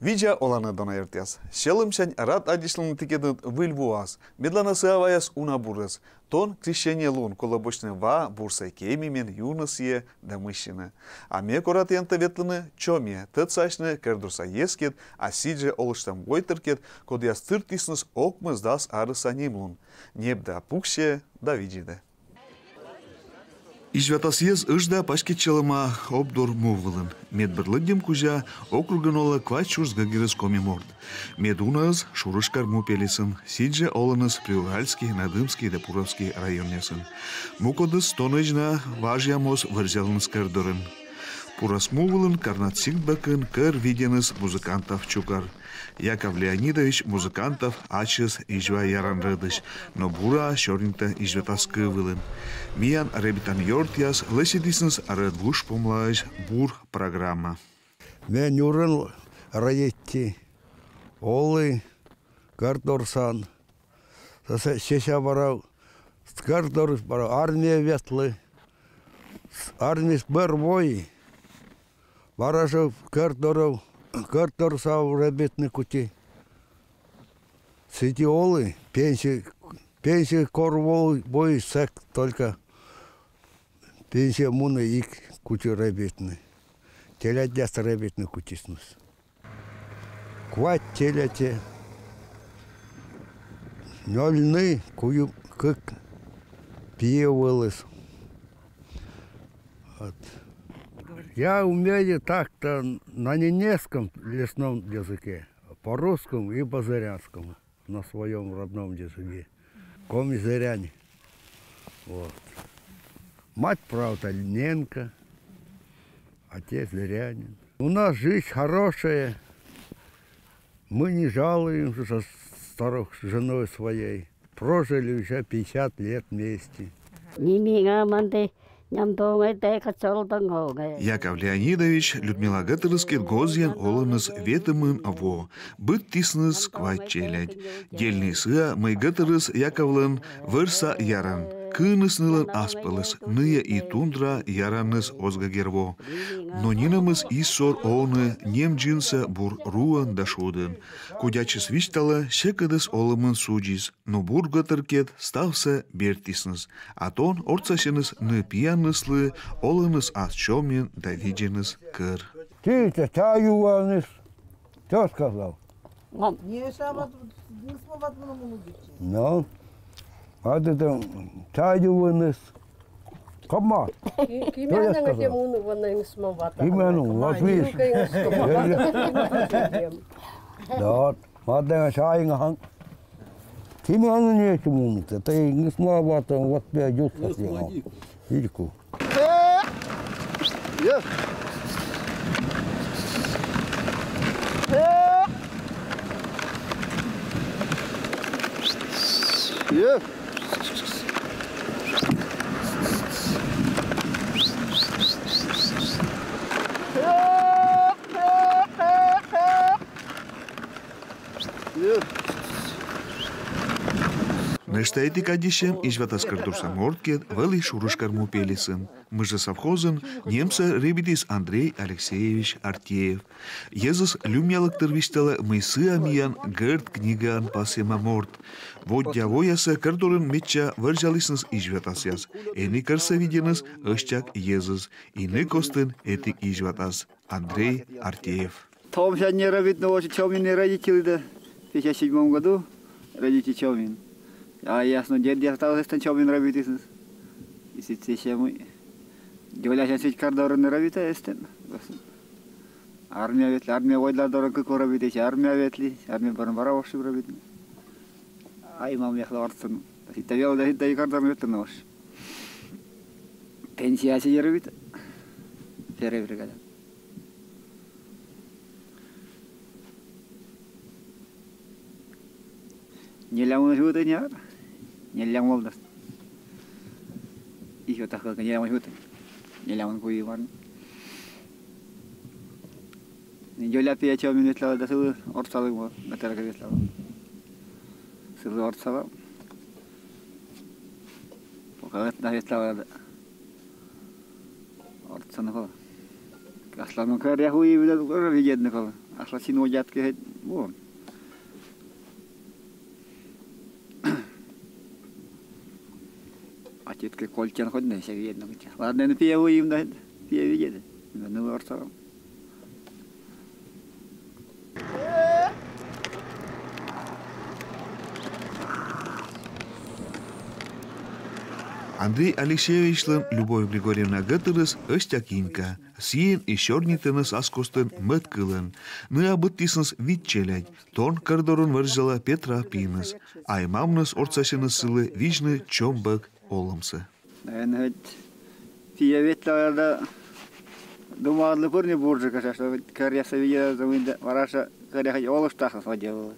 Видя олана дона ертяс. Шелымшань рад адишлын тикедын выльвуаз. Медланасы аваяс унабурыз. Тон крещение лун колобочны ва бурсай кемимен юносие да мыщины. А ме корат янта ветлыны чоме. Тыцашны кырдурса ескет, а сидже олыштам войтыркет, код яс тыртисныс окмыз дас арыса немлун. Небда пукше да видиде. Ижвятас ез ыжда пашкетчелыма обдор мувылын. Медбірлігдем кужа округын олы квач шурзга гирыз комиморд. Медуназ шурышкар мупелесін, сидже олыныз Приуральский, Надымский да Пуровский районнесін. Мукодыз тоныжна важямоз вырзялыныз кырдырын. Пурас мувылын карнат сингбакын кыр виденыз музыкантов чукар. Яков Леонидович музыкантов ачыз ижва яранрыдыш, но бура шоринта ижвятас кывылын. Миян ребитан йортяс лысидисынс рыдвуш помлаеш бур программа. Мен юрын райетти, олы кардорсан, сеша барау, кардор барау, армия ветлы, армия бір бой, баражу кардоров, кардорсау ребетны кути. Сиди олы, пенсия корвол бой сек только пенсия муна ик кути ребетны. Телядяс ребетны кутиснус. Квать теляте. Нольны кую как пьевалась. Вот. Я умею так-то на ненецком лесном языке, по-русскому и по-зырянскому, на своем родном языке. Коми-зыряне. Вот. Мать, правда, Ленка, отец зырянин. У нас жизнь хорошая. Мы не жалуемся со старой женой своей. Прожили уже 50 лет вместе. Яков Леонидович, Людмила Гатырыскет гозьян олыныз ветымын аво. Быт тисныз квачелять. Дельный сыа мый Гатырыс Яковлын вырса яран. Кыныснылын аспылыс, ные и тундра яраныз озгагерво. Но нинамыз иссор оны нем джинса бур руан да шудын. Кудячыс виштала шекадыс олымын суджис, но бур Гатыркет ставса бертисныз. А тон орцашыныз ны пьяныслы, олыныз асчомен да видженыз кыр. Ты таю кто сказал? Не слова Ну. А это таю Кама. Именно, вот видишь. Да, мадам шайнга. Тимяну не чему, это не смогла там вот пойдет совсем. Ильку. Yeah. Нештайти кадищем ижватас картурса морткет вели шурушкар мупелисын. Мы же совхозын немца ребятис Андрей Алексеевич Артеев. Езус люмялыктыр виштала мыйсы амиян гырт книган пасема морт. Вот дявояса картурын метча выржалисынс ижватас яз. Эни кырса виденыс ышчак езус. Ины костын этик ижватас. Андрей Артеев. Том сейчас не работает, но очень Чаумин родители, да. В 1957 году родители Чаумин. А ясно, дед остался, что Чаумин работает. И сейчас мы... Девля сейчас ведь кардоры не работает. Армия ветли, армия войдла дорога как работает, армия ветли, армия барбара ваши работает. А имам ехал в Арцену. Это вел, да и кардор не ветли нож. Пенсия сидит работает. Первая бригада. Не ляму живут не ар, не ляму волдас. Их вот так как не ляму живут, не ляму куи варн. Joляпия чомин ветлава да сылы орцалы го батарга ветлава. Сылы орцала. Пока да ветлава да. Орцаны го. Аслану каря хуи биля гора видетны го. Асла син оятке хет бу. Атетке колчан ходны шегедны го. Ладно пия хуи да пия видет. Ну орцала. Андрей Алексеевичлын Любовь Григорьевна Гатырыс Остякинка. Сиен и шорнитыныс аскостын мыт кылын. Ны абыттисынс витчелять. Тон кордорын выржала Петра Пиныс. Аймамныс орцашыныс сылы вижны чомбак олымсы. Наверное, пия ветлада думали пурни буржи, что карьяса видела, замында вараша карьяха олыштахас водила.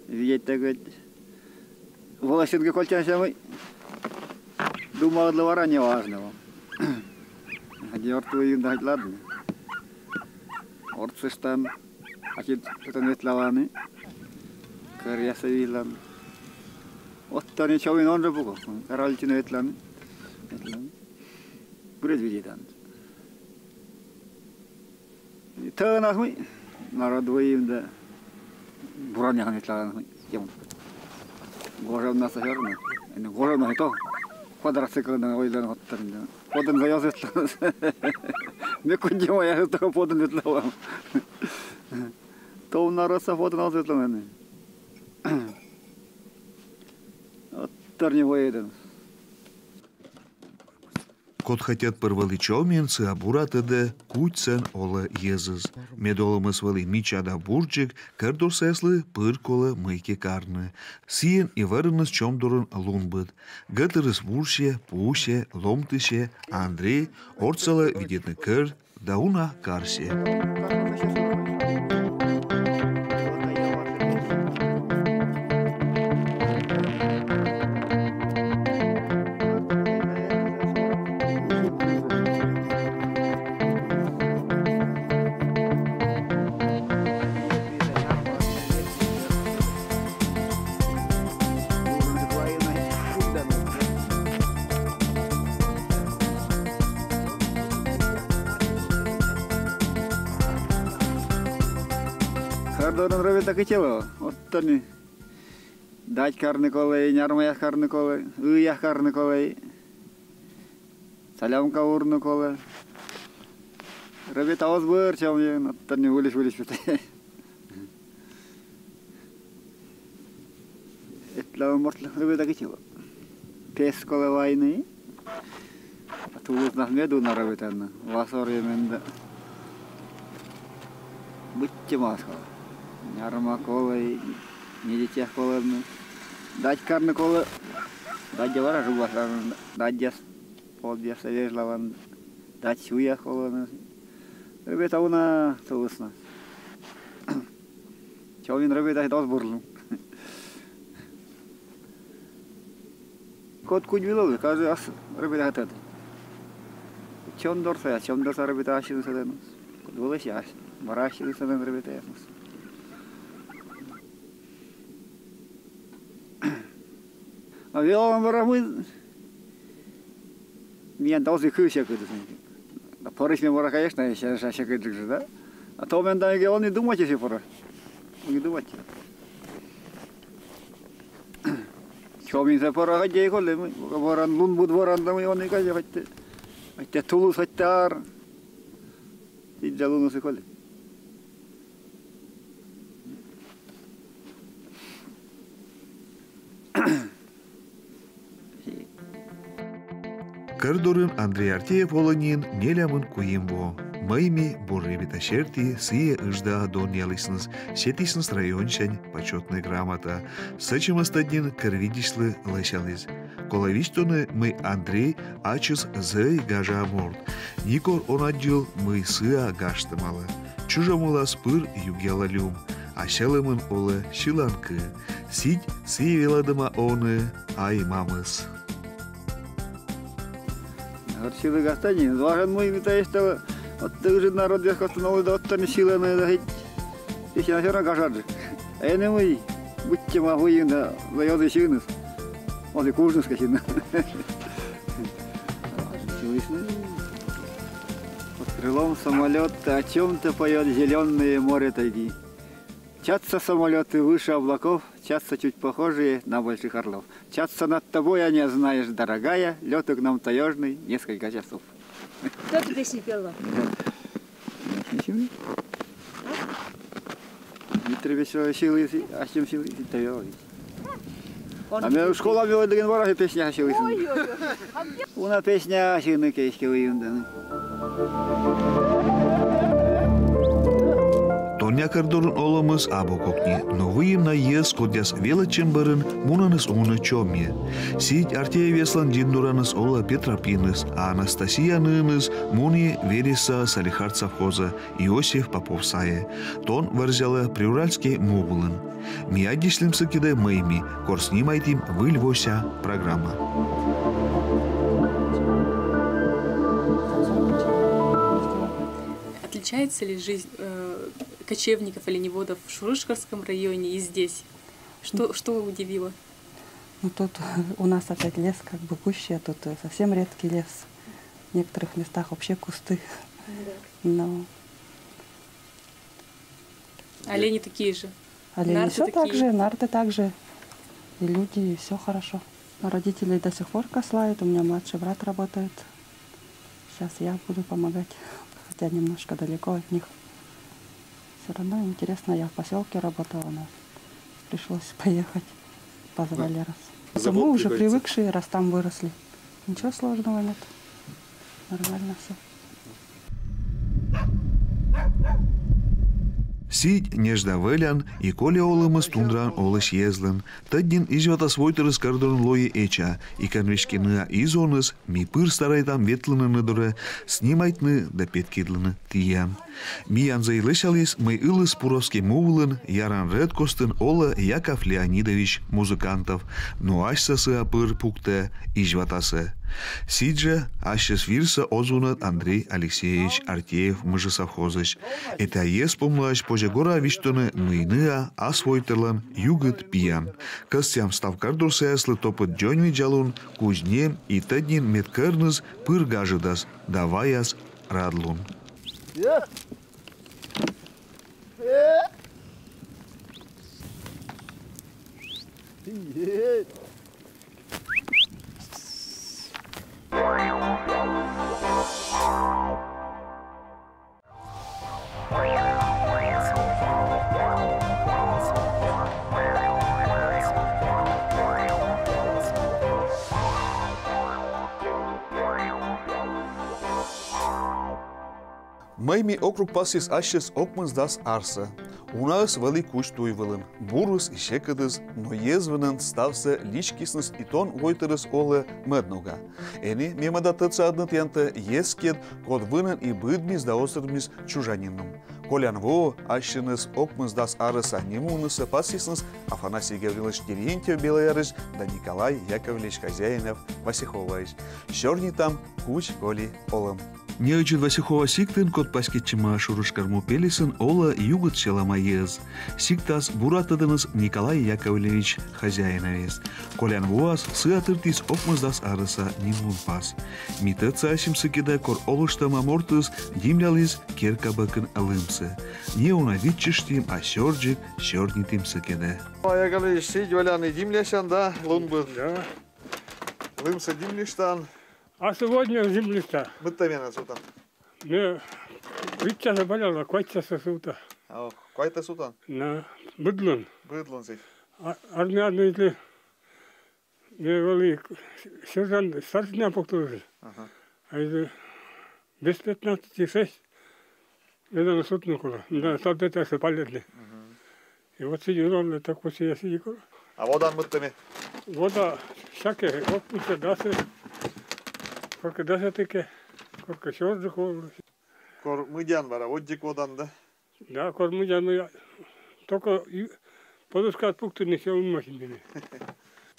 Видеть так вот. Волосинка кольчан самый. Думал, для вора не важного. Где орту им дать ладно. Орцы стан, а тут это нет лаваны. Карьяса вилан. Вот то ничего не он же бугу. Каральчина ветлан. Бред видит он. То нахуй. Народу им да. Бураня ветлан нахуй. Тем. Город нас верно. Не город на то. Квадроцикл на ойлан оттарында. Подын заяз этлан. Не кудима я это подын этлан. То нароса подын аз этлан. Оттар не воеден. Кот хотят порвали чоменцы, а буратыды куйцен ола езыз. Медолымыз вали мичада бурчик, кардурсеслы пырколы мыйке карны. Сиен и варыныз чомдурын лунбыт. Гатырыз вурше, пуше, ломтыше, Андрей орцала видетны кыр, дауна карсе. Кардорын робит так и тело. Вот то не. Дать карны колы, нярмая карны колы, уя карны колы. Салямка урны колы. Робит ауз быр, чем я, вот то не вылез. Это мортлы робит так и тело. Пес колы войны. А тут нас меду на робит она. Васор еменда. Будьте маска. Нярма колы, не дитя колы. Дать карны колы. Дать девара жугасан. Дать дес. Под дес вежлаван. Дать сюя колы. Ребята уна соусна. Чавин ребята дос бурлу. Кот кудвило, каждый ас ребята хотят. Чем дорса ребята ашин саденус. Кудвило аш. Марашили саден ребята яснус. А велом барамы меня должны кыся кыды. А порыш мне мора, конечно, еще кыды же, да? А то мен да он не думать если пора. Не думать. Что мне за пора ходить колы мы, воран лун буд воран да мы он не кажет хоть. Хоть тулус хоть тар. И жалуну се колы. Кардорын Андрей Артеев оланин нелямын куембо. Майми бурребита шерти сие ыжда дон ялысныз, сетисныз райончань почетная грамота. Сачымастадин кырвидишлы лайшалыз. Коловиштоны мы Андрей ачыз зэй гажа морд. Никор он отдел мы сыа гаштымалы. Чужамыла спыр югела люм. Ашалымын олы шиланкы. Сидь сые веладыма оны ай мамыз. Арчилы гастани, зважен мой витаештава Вот уже народ здесь как-то новый да оттан силы на это. Еще все равно каждый. Не мы будьте могу да заёды силы. Вот и курс скажем. Под крылом самолета о чем-то поет зеленое море тайги. Чатся самолеты выше облаков, чатся чуть похожие на больших орлов. Чатся над тобой, а не знаешь, дорогая, лёту к нам таежный несколько часов. Кто эту песню пела? Витер веселые силы, а чем силы таёвый. А мне в школе было до генвара песня силы. Una песня силы кейски выюндан. Тоня кардорун оламыз або кокни, но выем на ес кодяс велачен барын мунаныс уны чоме. Сить артея веслан диндураныс ола Петропиныс, а Анастасия ныныс муни вереса Салихард совхоза Иосиф Попов сае. Тон варзяла приуральский мовулын. Мия дишлимсы киде мэйми, корснимайтим выльвося программа. Отличается ли жизнь кочевников, оленеводов в Шурышкарском районе и здесь? Что удивило? Ну, тут у нас опять лес как бы гуще, тут совсем редкий лес. В некоторых местах вообще кусты. Но... Олени такие же? Олени все так же, нарты так же. И люди, и все хорошо. Но родители до сих пор кослают, у меня младший брат работает. Сейчас я буду помогать, хотя немножко далеко от них. Все равно интересно, я в поселке работала, но пришлось поехать, позвали раз. Мы уже привыкшие, раз там выросли. Ничего сложного нет, нормально все. Сить нежда велян, и коли олымыз тундран олыш езлын. Таддин извата свойтырыз кардорын лои эча, и конвешкины изоныз, ми пыр старайтам ветлыны ныдыры, снимайтны да петкидлыны тиян. Ми анзайлышалис мы ылыс пуровский мувлын, яран ред костын ола Яков Леонидович музыкантов, но ашсасы апыр пукте изватасы. Сиджа ашес вирса озунат Андрей Алексеевич Артеев мыжы совхозыч. Это ес помлач пожегора виштоны мыйныа асвойтырлан югыт пиян. Костям ставкар дурсаяслы топыт джонви джалун кузнем и таднин медкарныз пыр гажыдас даваяс радлун. Майми округ пасис ашес окмыз дас арса. У нас вели куч туйвелын. Бурус и шекадыз, но езвенен стався личкиснес и тон войтерес оле меднога. Ени мемада тъца аднат янта ескед код вынен и быдмис да острмис чужанином. Колян во ашенес окмыз дас арса немунеса пасиснес Афанасий Гаврилович Терентьев Белоярыч да Николай Яковлевич Хозяинов Васихович. Щорни там куч коли олым. Неучит Васихова сиктын кот паскетчима Шурышкарму пелисын ола югыт челамаез. Сиктас буратыдыныз Николай Яковлевич Хозяиновес. Колян вуаз сыатыртис окмыздас арыса нимун пас. Митыца асимсыкеда кор олыштама мортыз димлялыз керкабакын алымсы. Не унавитчиштим, а сёрджик сёрнитим сыкеда. Яковлевич сидь валяны димляшан, да? Лунбы. Да. Лымса димляштан. А сегодня земля-то. Мыттамена сутан. Не, витя заболела, квача сосута. Кайта сутан? На быдлон. Быдлон сей. Армия если не вели сержант, старший не повторил. А это без 15,6 это на суд накула. Да, солдаты осыпали. И вот сидел он, так вот я сидел. А водан мыттами? Вода всякие, вот пусть даст. Корка даст таки, корка сёрджик холодно. Кор мыдян бара, отдик водан, да? Да, кор мыдян, только подушка от пукты не сел в машине.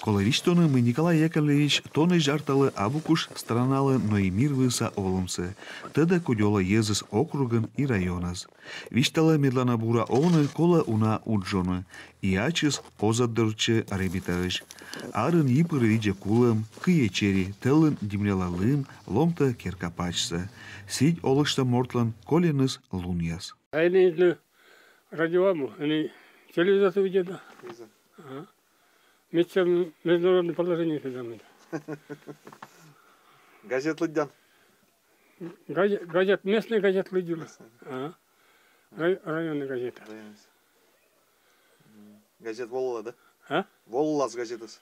Коловиштоны мы Николай Яковлевич тоны жарталы абукуш страналы ноимир выса олымсы. Тыда кудёла езыс округан и районаз. Виштала медлана бура оны кола уна уджоны. И ачыс позадырчы аребитаж. Арын йипыр виде кулым, кыечери, тылын димлялалым, ломта керкапачса. Сидь олышта мортлан коленыз луньяс. Они радиоаму, они телевизор видят. Международное положение сюда. Газет Лыдян. Газет, местная газета Лыдюна. Районная газета. Газет Волла, да? А? Воллас газетасы.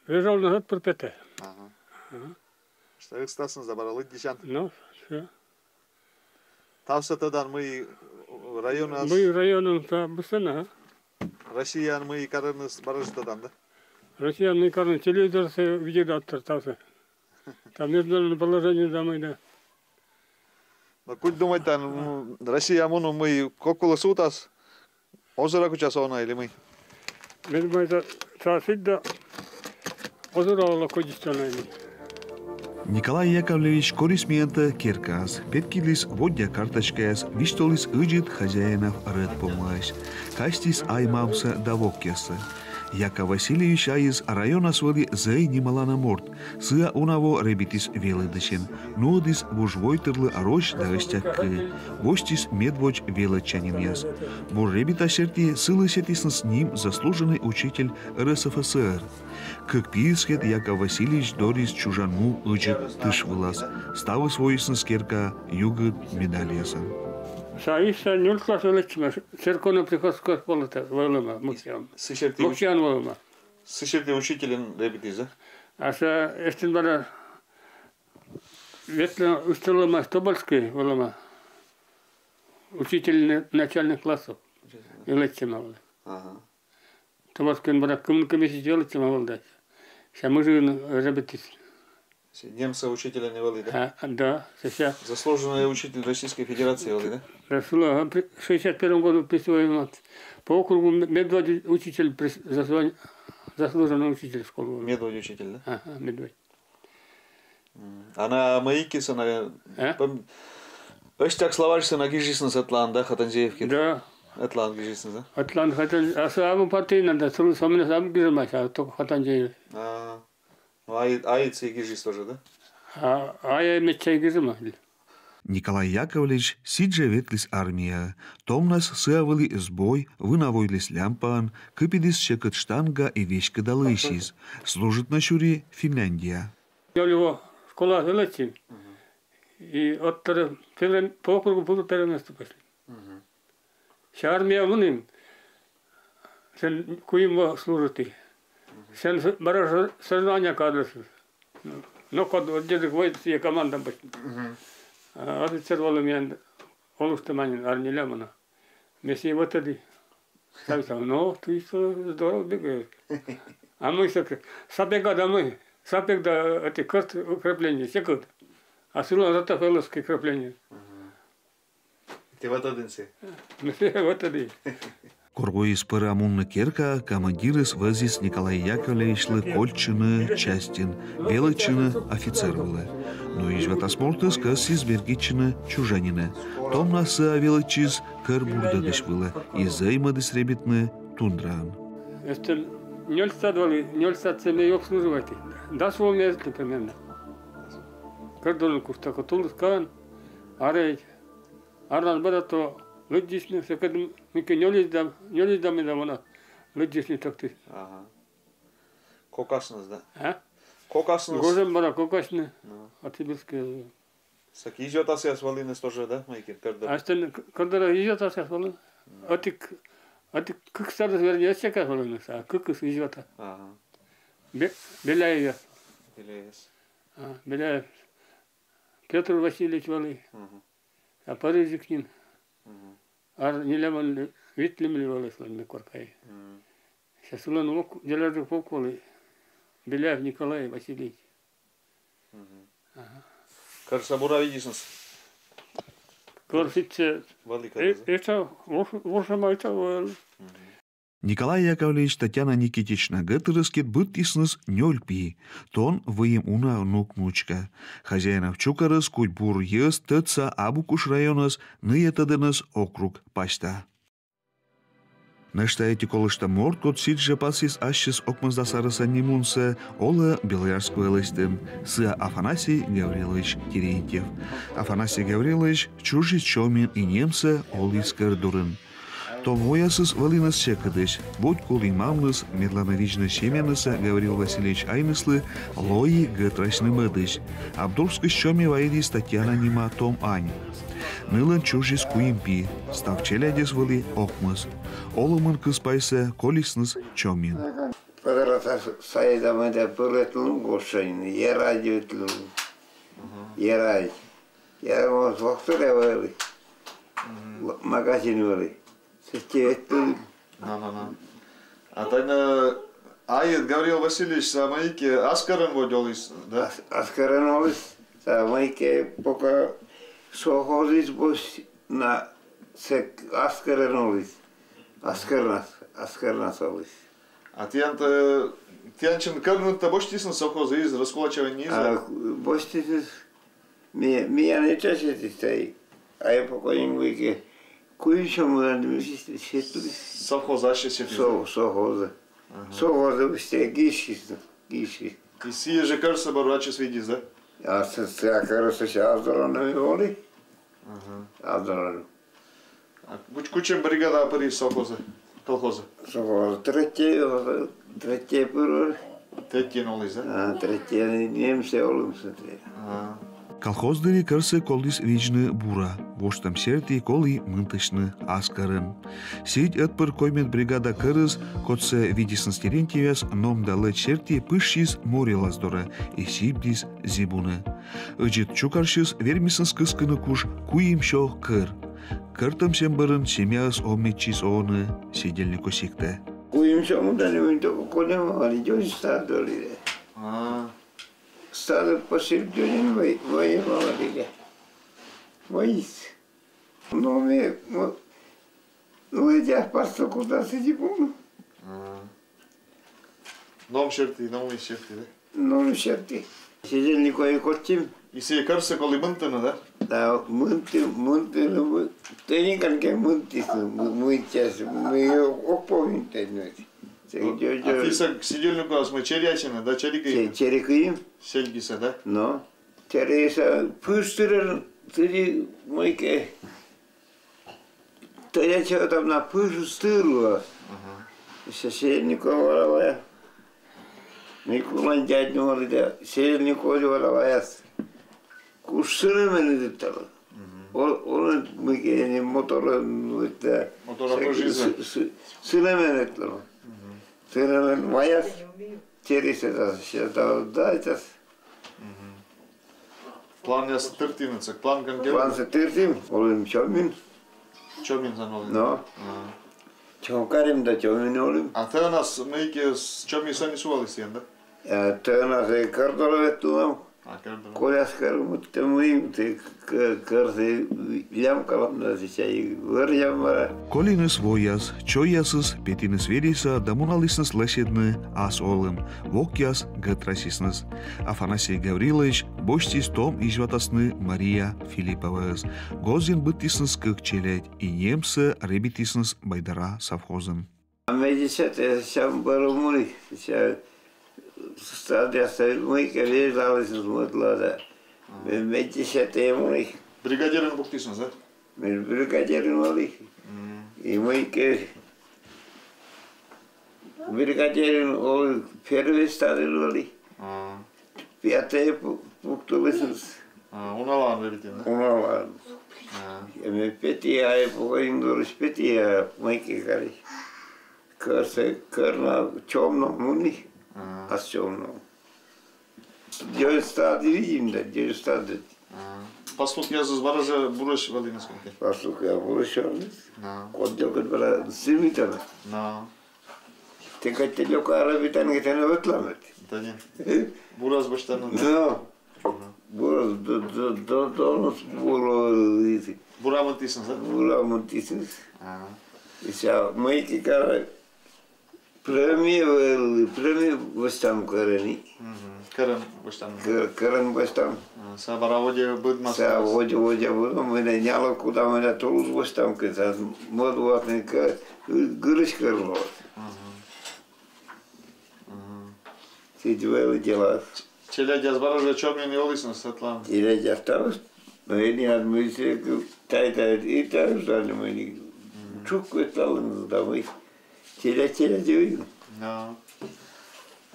Лежал назад Пурпете. Что экстасыныз да бара Лыддишан. Ну, все. Тавсатадан мы районас. Мы районом Бусана. Россиян мы карыныз барыждадан, да? Россиянный карны телевизор видео оттыртался. Там международное положение домой, да. Но куль думать там Россия муну мы кокула сутас. Озера кучасона или мы? Мы это всегда озеровало кодистона. Николай Яковлевич корисмиента керкас, петкилис водя карточкаяс, виштолис ыджит хозяинов ред помлась, кастис аймамса давоккеса. Яков Васильевич айыз района своли зэй немалана морд, сыа унаво ребитис велыдышен, нуодис вужвойтырлы ароч дагыстяккы, востис медвоч велычанин яс. Бур ребита шерти сылы сетисн с ним заслуженный учитель РСФСР. Как пирскет Яков Васильевич дорис чужанму ыджит тыш вылаз, ставы свойсн скерка югыт медальясан. Саиса нюл класс величма, церковно-приходская школа волома, Мукьян. Мукьян волома. Сышерти учителен ребитис, да? А са эстен бара ветло устилома Стобольский волома. Учитель начальных классов. Величма волома. Стобольский бара комиссия величма волома. Ся мы же ребитис. Немца учителя не вели, да? Да, сейчас. Заслуженный учитель Российской Федерации вели, да? В 1961 году присвоен по округу Медведь учитель, заслуженный учитель школы. Медведь учитель, да? Ага, Медведь. А на Маикиса, на... Öştak словарься на гижисн с Атлан, да, Хатанзеевки? Да. Атлан гижисн, да? Атлан, а сам партийный, да, сам не сам гижимать, а только Хатанзеев. Аицы и гижис тоже, да? А я мечтай гижима. Николай Яковлевич сидже ветлис армия. Томнас сыавыли сбой, вынавойлис лямпан, кыпидис шекат штанга и вещка далышис. Служит на щуре Финляндия. Я его школа вылетел. И от по округу буду перенести пошли. Вся армия вынем. Сен куим служит. Сен бараж сознание кадров. Но код отдельных войск и командам пошли. Офицер воломен Олуштаманин Арнилямана. Месси вот это. Ну, ты что здорово бегаешь. А мы сапега домой. Сапег до эти укрепления секут. А сюда зато феловские крепления. Ты вот один си. Вот это. Коргоис пырамунны керка командирыс вазис Николай Яковлевичлы кольчыны частин, велычыны офицервылы. Но и жватасмортыс кас избергичыны чужанины. Томнасы велычиз кыр бурдадыш было, и займадыс ребятны тундран. Если не стадвали, не стадцами обслуживать. Да, свой место примерно. Кардон куртака тулус кан, арей, арнан бадато. Лыддишни, секадым, мике не лиздам медамона. Лыддишни так ты. Ага. Кокасныз, да? А? Кокасныз. Гожем бара кокашны. А ты бирская. Сак идет асяс валинес тоже, да, майкер? А что, когда идет асяс валин? А ты как старый вернее асяка валинес, а как идет? Ага. Беляев. Беляев. Петр Васильевич вали. А Парижикнин. Ар нилеман витлимли валеслан мекоркай. Сейчас улан ок делажу поколи. Беляев Николай Васильевич. Кажется, бура видишь. Корфице. Вали, Это, вот это, Николай Яковлевич Татьяна Никитична гытырыскет быттисныз нёльпи, тон выем уна нук-нучка. Хозяинов чукарыз куть-бур ес тыца Абукуш районыз ныетыдыныз округ пашта. Нышта эти колышта морд кот сидже пасис ащис окмаздасарыса немунса ола Белоярского лыстым сы Афанасий Гаврилович Терентьев. Афанасий Гаврилович чужий чомин и немца олискар дурын. Том воясыз валинас секадыш, будь кулин мамныс, медлановична семеныса Гаврил Васильевич Айныслы, лои гытрашны мыдыш. Абдурскый щоми ваидис Татьяна Нима Том Ань. Нылын чужис куимпи, став челядес вали окмыз. Олымын кыспайса колисныз чомин. Подарата сайдамада пырытлым гошайн, ерадиотлым. Ерай. Я вот вахтуре вали. Магазин вали. А тогда Айет Гаврил Васильевич самайке аскарен водились, да? Аскарен водились, самайке пока совхозис бос на сек аскарен водились, аскарнас водились. А тянчен карнут-то боштисен совхозы из раскулачивания низа? Боштисен, меня не чашет, а я пока не выйке. Куючому совхоза ще сетили. Совхоза. Совхоза все гишки. И сие же кажется барвачи свидис, да? А сега кажется се аздорано воли. Аздорано. А кучем бригада пари совхоза, колхоза? Совхоза третье първо. Третье нолис, да? Третье немце олимсе. Колхоздыри кырсы колдис вичны бура, воштам серти коли мынтышны аскарын. Сидь отпыр коймет бригада кырыз, котсе видисынс Терентьевяс номдалы черти пышшис морелаздора и сибдис зибуны. Ыжит чукаршис вермисынс кыскыны куш куим шо кыр. Кыртым сембырын семяс омметчис оны сидельни косикте. Куим шо мудани мынтоко конемали, жойс стадолиде. Стало посередине воевали. Воис. Ну, я просто куда сидим. Ном черти, новые черти, да? Новые черти. Сидели никой котим. И все карсы коли мынтыны, да? Да, мынты, ты никакие мынты, мы сейчас, мы окпомним тайны. А ты сидельнику асмы черячина, да, черикаим? Черикаим. Сельгиса, да? Но. Чериса пыстырын, ты мойке. Черяча там на пыстырла. Сельнику воровая. Николай дядь говорит, сельнику воровая. Кушсыры мене диттала. Он мойке не мотора, мотора пожиза. Сыры мене диттала. Сырын ваяс, чериса дайтас. План я стыртинец, план конкретно. План стыртин, олим чомин. Чомин занолим. Но. Чомкарим да чомин олим. А ты у нас мейки с чомин сани сувались, да? Ты у нас и картоловет тунам. Коляс кармут темуим, ты карты лямкалам да сейчас вырьямара. Колинес вояс, чоясыз, петинес вериса, дамуналиснес леседны ас олым, вокяс гытрасиснес. Афанасий Гаврилович боштис том ижватасны Мария Филипповыз. Гозин быттиснес кык челядь, и немцы ребитиснес байдара совхозын. А медисет, я сам барумули, сейчас стадия мы коллежались с мотлада. Медисет ему. Бригадирин буктиснес, да? Мы бригадирин вали. И мы бригадирин ол первый стадий вали. Пятый пуктулисенс. Уналан ребятин, да? Уналан. Мы пятия, поиндурис пятия, мы кикали. Кърна чомно муни, аз чомно. Дьой стади видим, да, дьой стади. Паслук я за бараза бураш вали на сколько? Паслук я бураш вали. Код дьокът бара симитана. Така те дьока арабитан ги те не вътламет. Да не. Бураз бащана. Да. Бураз донос буро. Бура мантиснес, да? Бура мантиснес. И сега майки кара Преми бастам карани. Кырын баштан. Кырын бастам. Сабараводе будмас. Воде будем, мы няла куда мы толус бастам, когда модватника гырыш кырло. Сидвели дела. Челядя сбаража чомин и олисно сатлан. Челядя осталось. Но я не адмысле, тайта и та ждали мы не. Чук стало домой. Челядя дивил.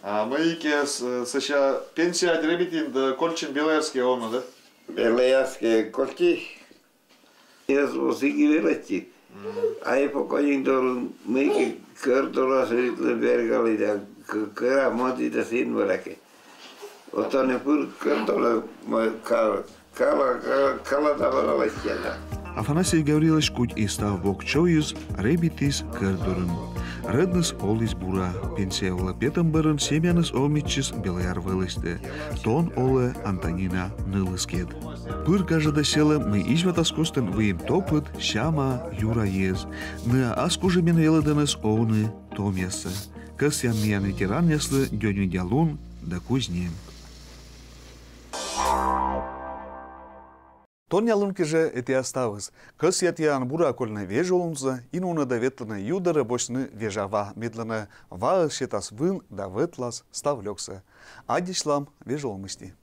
А мы сейчас пенсия дребитин да Колчин Белоярский он, да? Белоярские кольки. Я звосики велати. А я покойник дорун мы картора сритла бергали да кара моти да син вараке. Отане пур картора кала давала ластяна. Афанасий Гаврилович куть и став бокчоюз ребитис кырдурын. Рыдныс олис бура, пенсия ола петам барын семяныс омитчис Белояр вылысты. Тон олы Антонина нылыскет. Пыр кажда села мы ижватаскостын выим топыт щама юра ез. Ны аскуже мен велыдыныс оуны томесы. Кыс янмияны тиран яслы дёню дялун да кузнем. Тон ялунки же эти оставыз. Кыс ятьян бура кольна вежолунза, и нуна да ветлана юдара бочны вежава медленно ва щетас вын да ветлас ставлёкса. Адишлам вежолмысти.